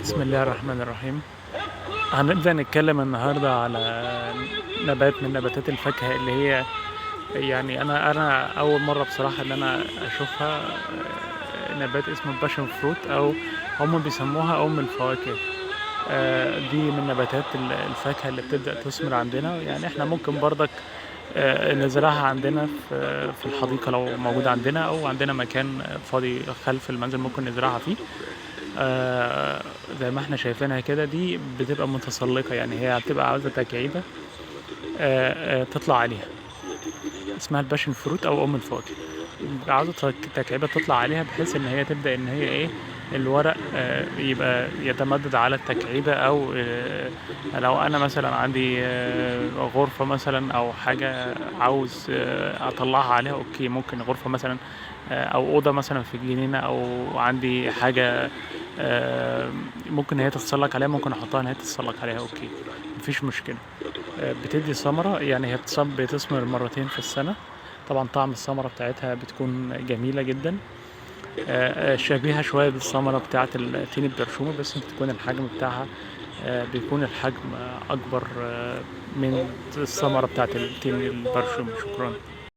بسم الله الرحمن الرحيم. هنبدأ نتكلم النهاردة على نبات من نباتات الفاكهة اللي هي يعني أنا أول مرة بصراحة إن أنا أشوفها. نبات اسمه الباشن فروت أو هم بيسموها أم الفواكه. دي من نباتات الفاكهة اللي بتبدأ تثمر عندنا، يعني إحنا ممكن برضك نزرعها عندنا في الحديقة لو موجود عندنا، أو عندنا مكان فاضي خلف المنزل ممكن نزرعها فيه. زي ما احنا شايفينها كده، دي بتبقى متسلقة، يعني هي بتبقى عاوزة تكعيبة تطلع عليها. اسمها الباشن فروت أو أم الفواكه. عاوزة تكعيبة تطلع عليها بحيث إن هي تبدأ إن هي إيه، الورق يبقى يتمدد على التكعيبة، أو لو أنا مثلا عندي غرفة مثلا أو حاجة عاوز أطلعها عليها، أوكي ممكن غرفة مثلا أو أوضة مثلا في الجنينة، أو عندي حاجة آه، ممكن هي تتسلق عليها، ممكن أحطها إن هي تتسلق عليها، أوكي مفيش مشكلة. بتدي ثمرة، يعني هي بتثمر مرتين في السنة. طبعا طعم الثمرة بتاعتها بتكون جميلة جدا، شبيهة شوية بالثمرة بتاعة التين البرشومي، بس بتكون الحجم بتاعها بيكون الحجم أكبر من الثمرة بتاعة التين البرشومي. شكرا.